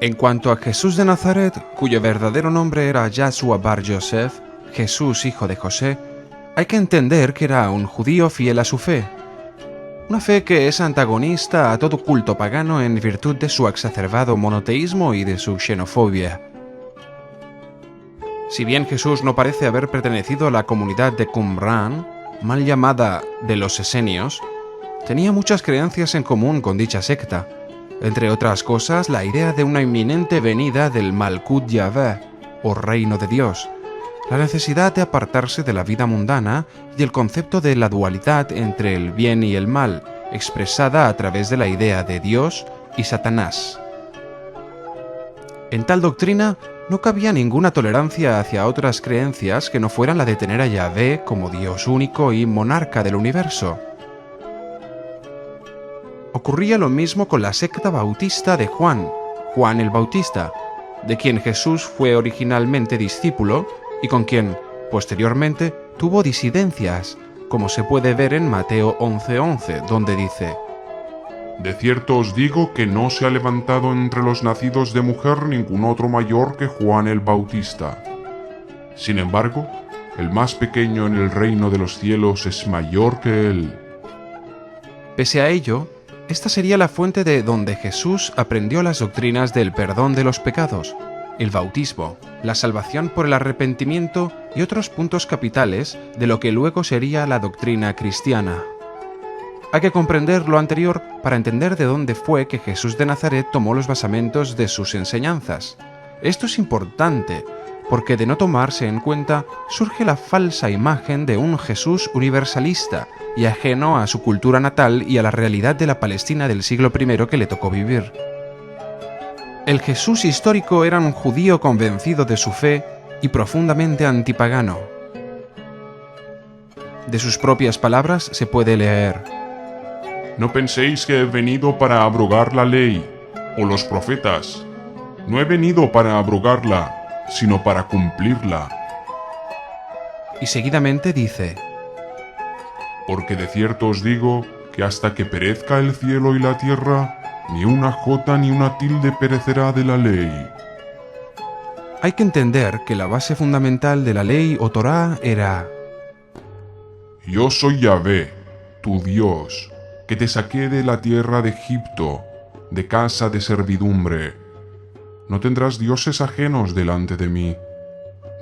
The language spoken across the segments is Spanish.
En cuanto a Jesús de Nazaret, cuyo verdadero nombre era Yahshua bar Yosef, Jesús hijo de José, hay que entender que era un judío fiel a su fe. Una fe que es antagonista a todo culto pagano en virtud de su exacerbado monoteísmo y de su xenofobia. Si bien Jesús no parece haber pertenecido a la comunidad de Qumran, mal llamada de los esenios, tenía muchas creencias en común con dicha secta, entre otras cosas la idea de una inminente venida del Malkut Yahvé, o reino de Dios, la necesidad de apartarse de la vida mundana y el concepto de la dualidad entre el bien y el mal, expresada a través de la idea de Dios y Satanás. En tal doctrina no cabía ninguna tolerancia hacia otras creencias que no fueran la de tener a Yahvé como Dios único y monarca del universo. Ocurría lo mismo con la secta bautista de Juan el Bautista, de quien Jesús fue originalmente discípulo y con quien, posteriormente, tuvo disidencias, como se puede ver en Mateo 11:11, donde dice: De cierto os digo que no se ha levantado entre los nacidos de mujer ningún otro mayor que Juan el Bautista. Sin embargo, el más pequeño en el reino de los cielos es mayor que él. Pese a ello, esta sería la fuente de donde Jesús aprendió las doctrinas del perdón de los pecados, el bautismo, la salvación por el arrepentimiento y otros puntos capitales de lo que luego sería la doctrina cristiana. Hay que comprender lo anterior para entender de dónde fue que Jesús de Nazaret tomó los basamentos de sus enseñanzas. Esto es importante, porque de no tomarse en cuenta surge la falsa imagen de un Jesús universalista y ajeno a su cultura natal y a la realidad de la Palestina del siglo I que le tocó vivir. El Jesús histórico era un judío convencido de su fe y profundamente antipagano. De sus propias palabras se puede leer: No penséis que he venido para abrogar la ley, o los profetas. No he venido para abrogarla, sino para cumplirla. Y seguidamente dice: Porque de cierto os digo que hasta que perezca el cielo y la tierra, ni una jota ni una tilde perecerá de la ley. Hay que entender que la base fundamental de la ley o Torá era: Yo soy Yahvé, tu Dios, que te saqué de la tierra de Egipto, de casa de servidumbre. No tendrás dioses ajenos delante de mí.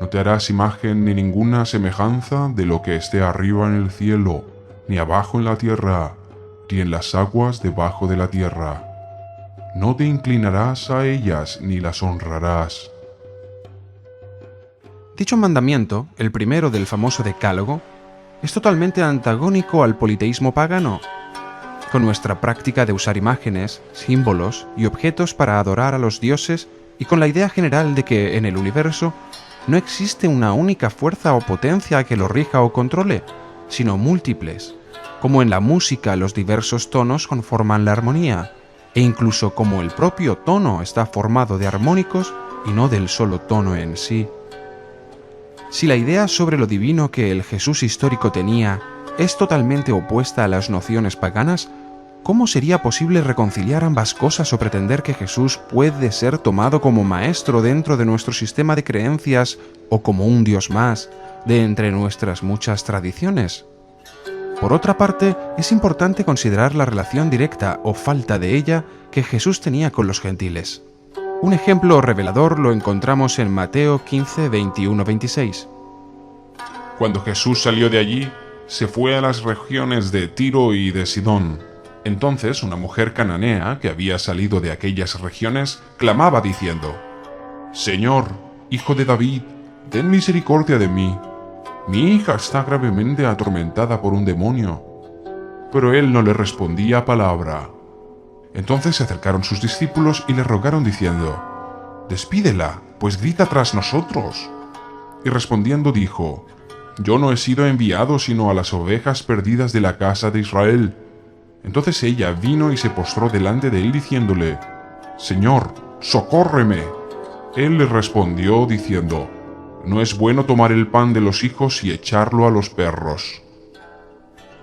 No te harás imagen ni ninguna semejanza de lo que esté arriba en el cielo, ni abajo en la tierra, ni en las aguas debajo de la tierra. No te inclinarás a ellas ni las honrarás. Dicho mandamiento, el primero del famoso Decálogo, es totalmente antagónico al politeísmo pagano, con nuestra práctica de usar imágenes, símbolos y objetos para adorar a los dioses y con la idea general de que en el universo no existe una única fuerza o potencia que lo rija o controle, sino múltiples, como en la música los diversos tonos conforman la armonía, e incluso como el propio tono está formado de armónicos y no del solo tono en sí. Si la idea sobre lo divino que el Jesús histórico tenía es totalmente opuesta a las nociones paganas, ¿cómo sería posible reconciliar ambas cosas o pretender que Jesús puede ser tomado como maestro dentro de nuestro sistema de creencias o como un Dios más de entre nuestras muchas tradiciones? Por otra parte, es importante considerar la relación directa o falta de ella que Jesús tenía con los gentiles. Un ejemplo revelador lo encontramos en Mateo 15, 21-26. Cuando Jesús salió de allí, se fue a las regiones de Tiro y de Sidón. Entonces una mujer cananea que había salido de aquellas regiones clamaba diciendo: Señor, hijo de David, ten misericordia de mí. Mi hija está gravemente atormentada por un demonio. Pero él no le respondía palabra. Entonces se acercaron sus discípulos y le rogaron diciendo: Despídela, pues grita tras nosotros. Y respondiendo dijo: Yo no he sido enviado sino a las ovejas perdidas de la casa de Israel. Entonces ella vino y se postró delante de él diciéndole: Señor, socórreme. Él le respondió diciendo: No es bueno tomar el pan de los hijos y echarlo a los perros.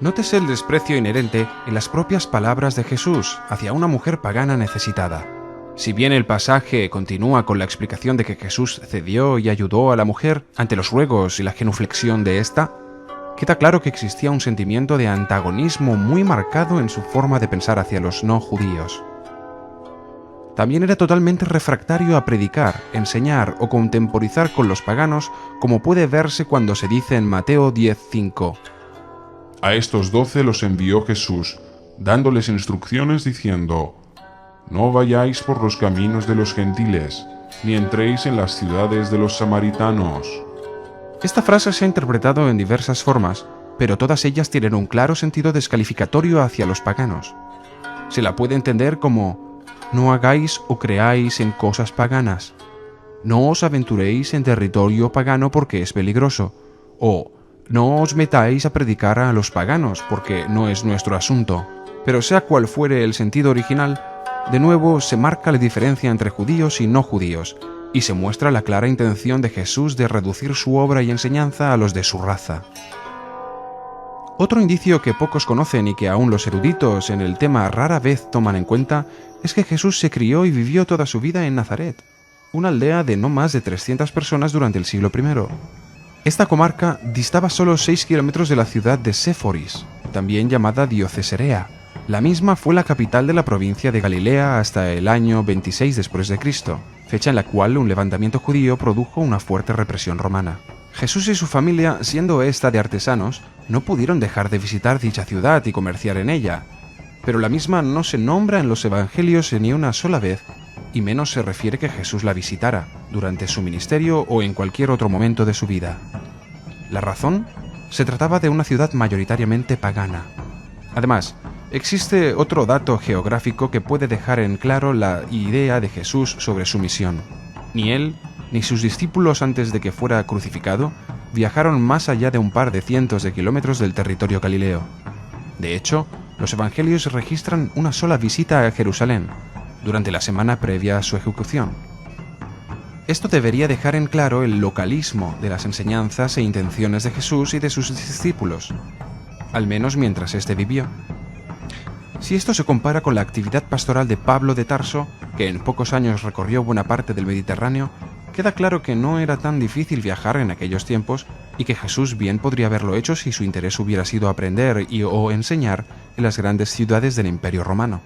Nótese el desprecio inherente en las propias palabras de Jesús hacia una mujer pagana necesitada. Si bien el pasaje continúa con la explicación de que Jesús cedió y ayudó a la mujer ante los ruegos y la genuflexión de ésta, queda claro que existía un sentimiento de antagonismo muy marcado en su forma de pensar hacia los no judíos. También era totalmente refractario a predicar, enseñar o contemporizar con los paganos, como puede verse cuando se dice en Mateo 10:5. A estos 12 los envió Jesús, dándoles instrucciones diciendo: No vayáis por los caminos de los gentiles, ni entréis en las ciudades de los samaritanos. Esta frase se ha interpretado en diversas formas, pero todas ellas tienen un claro sentido descalificatorio hacia los paganos. Se la puede entender como: no hagáis o creáis en cosas paganas, no os aventuréis en territorio pagano porque es peligroso, o no os metáis a predicar a los paganos porque no es nuestro asunto. Pero sea cual fuere el sentido original, de nuevo se marca la diferencia entre judíos y no judíos, y se muestra la clara intención de Jesús de reducir su obra y enseñanza a los de su raza. Otro indicio que pocos conocen y que aún los eruditos en el tema rara vez toman en cuenta es que Jesús se crió y vivió toda su vida en Nazaret, una aldea de no más de 300 personas durante el siglo I. Esta comarca distaba solo 6 kilómetros de la ciudad de Séforis, también llamada Diocesarea. La misma fue la capital de la provincia de Galilea hasta el año 26 después de Cristo, fecha en la cual un levantamiento judío produjo una fuerte represión romana. Jesús y su familia, siendo esta de artesanos, no pudieron dejar de visitar dicha ciudad y comerciar en ella, pero la misma no se nombra en los evangelios ni una sola vez, y menos se refiere que Jesús la visitara durante su ministerio o en cualquier otro momento de su vida. ¿La razón? Se trataba de una ciudad mayoritariamente pagana. Además, existe otro dato geográfico que puede dejar en claro la idea de Jesús sobre su misión. Ni él, ni sus discípulos antes de que fuera crucificado, viajaron más allá de un par de cientos de kilómetros del territorio galileo. De hecho, los evangelios registran una sola visita a Jerusalén, durante la semana previa a su ejecución. Esto debería dejar en claro el localismo de las enseñanzas e intenciones de Jesús y de sus discípulos, al menos mientras éste vivió. Si esto se compara con la actividad pastoral de Pablo de Tarso, que en pocos años recorrió buena parte del Mediterráneo, queda claro que no era tan difícil viajar en aquellos tiempos y que Jesús bien podría haberlo hecho si su interés hubiera sido aprender o enseñar en las grandes ciudades del Imperio Romano.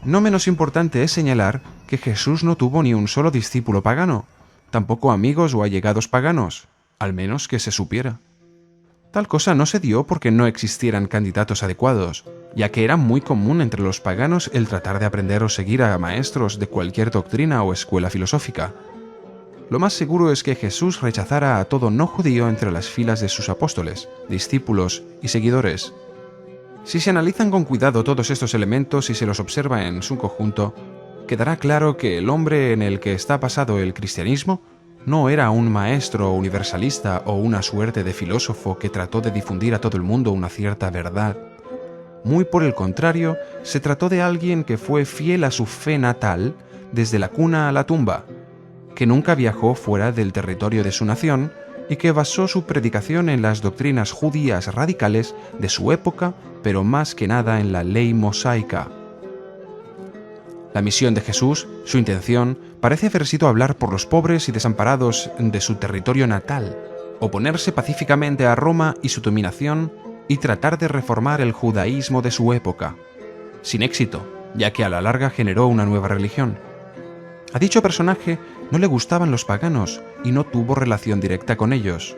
No menos importante es señalar que Jesús no tuvo ni un solo discípulo pagano, tampoco amigos o allegados paganos, al menos que se supiera. Tal cosa no se dio porque no existieran candidatos adecuados, ya que era muy común entre los paganos el tratar de aprender o seguir a maestros de cualquier doctrina o escuela filosófica. Lo más seguro es que Jesús rechazara a todo no judío entre las filas de sus apóstoles, discípulos y seguidores. Si se analizan con cuidado todos estos elementos y se los observa en su conjunto, quedará claro que el hombre en el que está basado el cristianismo no era un maestro universalista o una suerte de filósofo que trató de difundir a todo el mundo una cierta verdad. Muy por el contrario, se trató de alguien que fue fiel a su fe natal desde la cuna a la tumba, que nunca viajó fuera del territorio de su nación y que basó su predicación en las doctrinas judías radicales de su época, pero más que nada en la ley mosaica. La misión de Jesús, su intención, parece haber sido hablar por los pobres y desamparados de su territorio natal, oponerse pacíficamente a Roma y su dominación y tratar de reformar el judaísmo de su época. Sin éxito, ya que a la larga generó una nueva religión. A dicho personaje no le gustaban los paganos y no tuvo relación directa con ellos.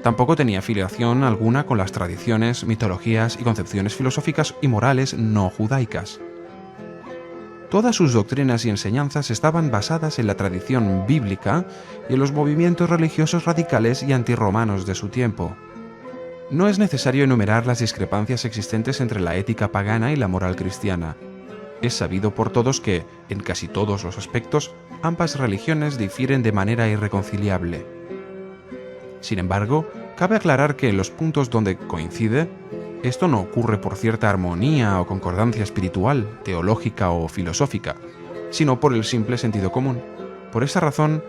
Tampoco tenía afiliación alguna con las tradiciones, mitologías y concepciones filosóficas y morales no judaicas. Todas sus doctrinas y enseñanzas estaban basadas en la tradición bíblica y en los movimientos religiosos radicales y antirromanos de su tiempo. No es necesario enumerar las discrepancias existentes entre la ética pagana y la moral cristiana. Es sabido por todos que, en casi todos los aspectos, ambas religiones difieren de manera irreconciliable. Sin embargo, cabe aclarar que en los puntos donde coincide, esto no ocurre por cierta armonía o concordancia espiritual, teológica o filosófica, sino por el simple sentido común. Por esa razón,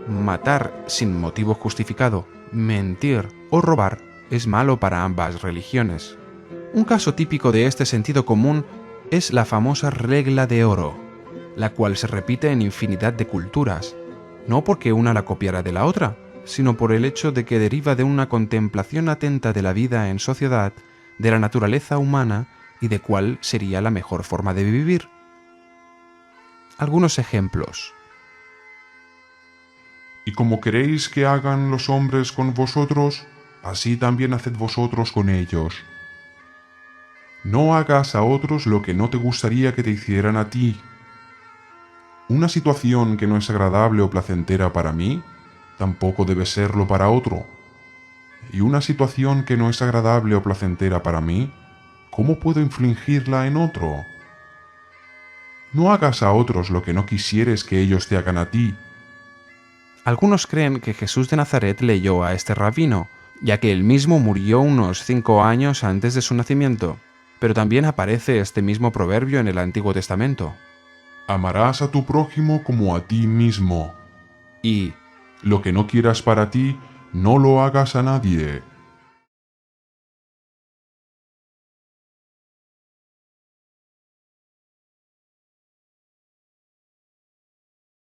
matar sin motivo justificado, mentir o robar es malo para ambas religiones. Un caso típico de este sentido común es la famosa regla de oro. la cual se repite en infinidad de culturas, no porque una la copiara de la otra, sino por el hecho de que deriva de una contemplación atenta de la vida en sociedad, de la naturaleza humana y de cuál sería la mejor forma de vivir. Algunos ejemplos. Y como queréis que hagan los hombres con vosotros, así también haced vosotros con ellos. No hagas a otros lo que no te gustaría que te hicieran a ti. Una situación que no es agradable o placentera para mí, tampoco debe serlo para otro. Y una situación que no es agradable o placentera para mí, ¿cómo puedo infligirla en otro? No hagas a otros lo que no quisieres que ellos te hagan a ti. Algunos creen que Jesús de Nazaret leyó a este rabino, ya que él mismo murió unos 5 años antes de su nacimiento, pero también aparece este mismo proverbio en el Antiguo Testamento. Amarás a tu prójimo como a ti mismo. Y Lo que no quieras para ti, no lo hagas a nadie.